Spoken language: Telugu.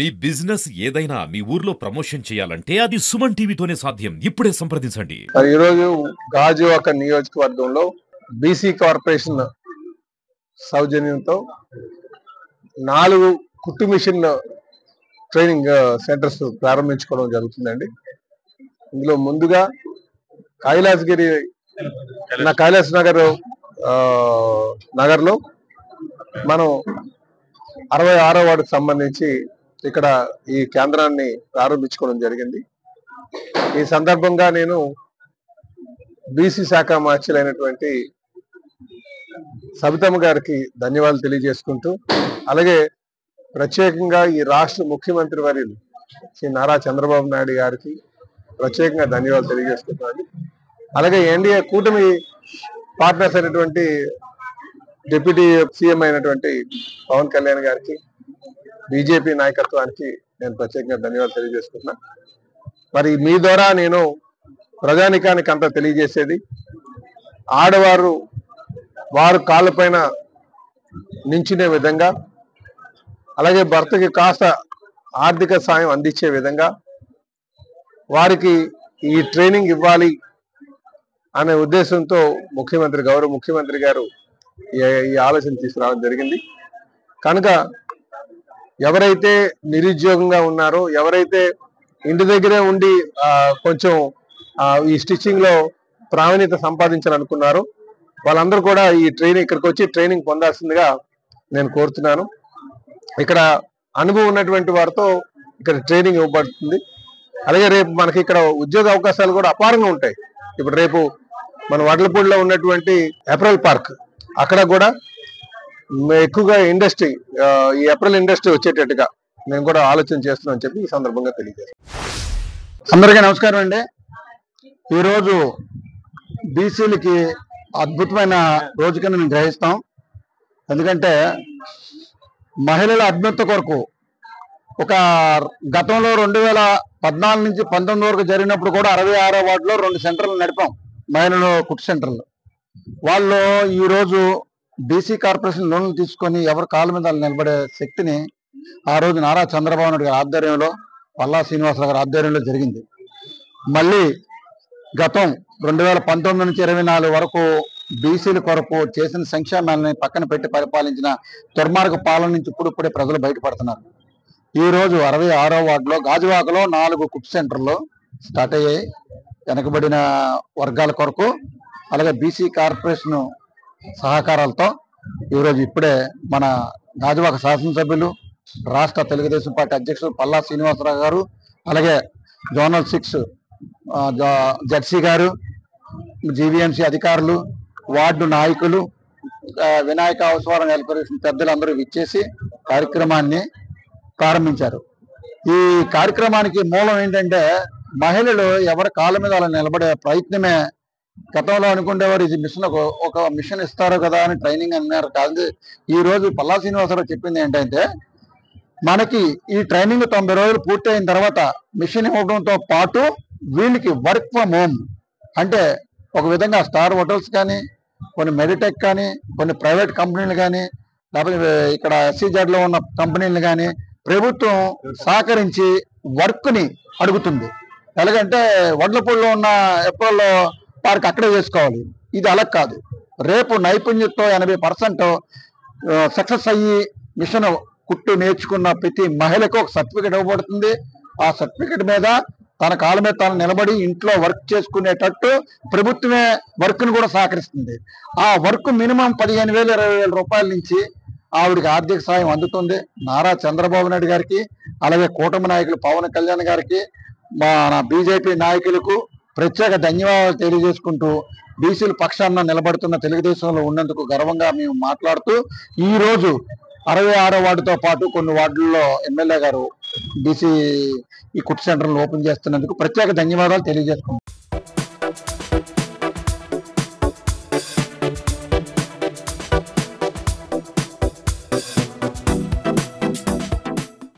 మీ బిజినెస్ ఏదైనా మీ ఊర్లో ప్రమోషన్ చేయాలంటే అది సుమన్ టీవీతోనే సాధ్యం. ఇప్పుడే సంప్రదించండి. ఈ రోజు గాజువాక నియోజకవర్గంలో బీసీ కార్పొరేషన్ సౌజన్యంతో 4 కుట్టు మిషన్ ట్రైనింగ్ సెంటర్స్ ప్రారంభించుకోవడం జరుగుతుందండి. ఇందులో ముందుగా కైలాస్ నగర్లో మనం 66వ వార్డుకు సంబంధించి ఇక్కడ ఈ కేంద్రాన్ని ప్రారంభించుకోవడం జరిగింది. ఈ సందర్భంగా నేను బీసీ శాఖ మార్చులైనటువంటి సబితమ్మ గారికి ధన్యవాదాలు తెలియజేసుకుంటూ, అలాగే ప్రత్యేకంగా ఈ రాష్ట్ర ముఖ్యమంత్రి వర్యులు శ్రీ నారా చంద్రబాబు నాయుడు గారికి ప్రత్యేకంగా ధన్యవాదాలు తెలియజేసుకుంటున్నాను. అలాగే ఎన్డీఏ కూటమి పార్ట్నర్స్ అయినటువంటి డిప్యూటీ సీఎం అయినటువంటి పవన్ కళ్యాణ్ గారికి, బీజేపీ నాయకత్వానికి నేను ప్రత్యేకంగా ధన్యవాదాలు తెలియజేసుకుంటున్నా. మరి మీ ద్వారా నేను ప్రజానికానికి అంతా తెలియజేసేది, ఆడవారు వారు కాళ్ళపైన నించునే విధంగా, అలాగే భర్తకి కాస్త ఆర్థిక సాయం అందించే విధంగా వారికి ఈ ట్రైనింగ్ ఇవ్వాలి అనే ఉద్దేశంతో గౌరవ ముఖ్యమంత్రి గారు ఈ ఆలోచన తీసుకురావడం జరిగింది. కనుక ఎవరైతే నిరుద్యోగంగా ఉన్నారో, ఎవరైతే ఇంటి దగ్గరే ఉండి కొంచెం ఈ స్టిచ్చింగ్ లో ప్రావీణ్యత సంపాదించాలనుకున్నారో వాళ్ళందరూ కూడా ఈ ఇక్కడికి వచ్చి ట్రైనింగ్ పొందాల్సిందిగా నేను కోరుతున్నాను. ఇక్కడ అనుభవం ఉన్నటువంటి వారితో ఇక్కడ ట్రైనింగ్ ఇవ్వబడుతుంది. అలాగే రేపు మనకి ఇక్కడ ఉద్యోగ అవకాశాలు కూడా అపారంగా ఉంటాయి. ఇప్పుడు రేపు మన వడ్లపూడిలో ఉన్నటువంటి ఏప్రిల్ పార్క్, అక్కడ కూడా ఎక్కువగా ఇండస్ట్రీ, ఈ ఏప్రిల్ ఇండస్ట్రీ వచ్చేటట్టుగా నేను కూడా ఆలోచన చేస్తున్నాను అని చెప్పి ఈ సందర్భంగా తెలియజేస్తాను. అందరికీ నమస్కారం అండి. ఈరోజు బీసీలకి అద్భుతమైన రోజు కింద మేము గ్రహిస్తాం. ఎందుకంటే మహిళల అభ్యున్నతి కొరకు ఒక గతంలో 2014 నుంచి 19 వరకు జరిగినప్పుడు కూడా 66వ వార్డులో 2 సెంటర్లు నడిపాం, మహిళలు కుట్టు సెంటర్లు. వాళ్ళు ఈరోజు బీసీ కార్పొరేషన్ లోన్లు తీసుకొని ఎవరి కాళ్ళ మీద నిలబడే శక్తిని ఆ రోజు నారా చంద్రబాబు నాయుడు గారి ఆధ్వర్యంలో, పల్లా శ్రీనివాసరావు గారి ఆధ్వర్యంలో జరిగింది. మళ్ళీ గతం 2019 నుంచి 24 వరకు బీసీల కొరకు చేసిన సంక్షేమాలని పక్కన పెట్టి పరిపాలించిన దుర్మార్గ పాలన నుంచి ఇప్పుడిప్పుడే ప్రజలు బయటపడుతున్నారు. ఈ రోజు 66వ వార్డులో గాజువాకలో 4 కుట్టు సెంటర్లు స్టార్ట్ అయ్యాయి వెనకబడిన వర్గాల కొరకు. అలాగే బీసీ కార్పొరేషన్ సహకారాలతో ఈరోజు ఇప్పుడే మన గాజువాక శాసనసభ్యులు, రాష్ట్ర తెలుగుదేశం పార్టీ అధ్యక్షులు పల్లా శ్రీనివాసరావు గారు, అలాగే జోనల్ 6 జడ్సీ గారు, జీవీఎంసీ అధికారులు, వార్డు నాయకులు, వినాయక అవసరం వెల్ఫేర్ పెద్దలందరూ విచ్చేసి కార్యక్రమాన్ని ప్రారంభించారు. ఈ కార్యక్రమానికి మూలం ఏంటంటే మహిళలు ఎవరి కాళ్ళ మీద అలా నిలబడే ప్రయత్నమే. గతంలో అనుకునేవారు ఇది మిషన్, ఒక మిషన్ ఇస్తారు కదా అని ట్రైనింగ్ అన్నారు. కాదు, ఈ రోజు పల్లా శ్రీనివాసరావు చెప్పింది ఏంటంటే మనకి ఈ ట్రైనింగ్ 90 రోజులు పూర్తి అయిన తర్వాత మిషన్ ఇవ్వడంతో పాటు వీళ్ళకి వర్క్ ఫ్రమ్ హోమ్, అంటే ఒక విధంగా స్టార్ హోటల్స్ కానీ, కొన్ని మెడిటెక్ కానీ, కొన్ని ప్రైవేట్ కంపెనీలు కానీ, లేకపోతే ఇక్కడ SEZ లో ఉన్న కంపెనీలు కానీ ప్రభుత్వం సహకరించి వర్క్ని అడుగుతుంది. ఎలాగంటే వడ్లపూడిలో ఉన్న ఏప్రిల్ పార్క్ అక్కడే చేసుకోవాలి. ఇది అలా కాదు. రేపు నైపుణ్యతతో 80% సక్సెస్ అయ్యి మిషన్ కుట్టు నేర్చుకున్న ప్రతి మహిళకు ఒక సర్టిఫికేట్ ఇవ్వబడుతుంది. ఆ సర్టిఫికేట్ మీద తన కాళ్ళ మీద తాను నిలబడి ఇంట్లో వర్క్ చేసుకునేటట్టు ప్రభుత్వమే వర్క్ను కూడా సహకరిస్తుంది. ఆ వర్క్ మినిమం 15,000 20,000 రూపాయల నుంచి ఆవిడికి ఆర్థిక సాయం అందుతుంది. నారా చంద్రబాబు నాయుడు గారికి, అలాగే కూటమి నాయకులు పవన్ కళ్యాణ్ గారికి, మన బీజేపీ నాయకులకు ప్రత్యేక ధన్యవాదాలు తెలియజేసుకుంటూ, బీసీల పక్షాన నిలబడుతున్న తెలుగుదేశంలో ఉన్నందుకు గర్వంగా మేము మాట్లాడుతూ, ఈ రోజు 66వ వార్డుతో పాటు కొన్ని వార్డుల్లో ఎమ్మెల్యే గారు బీసీ ఈ కుట్టు సెంటర్లు ఓపెన్ చేస్తున్నందుకు ప్రత్యేక ధన్యవాదాలు తెలియజేసుకుంటాం.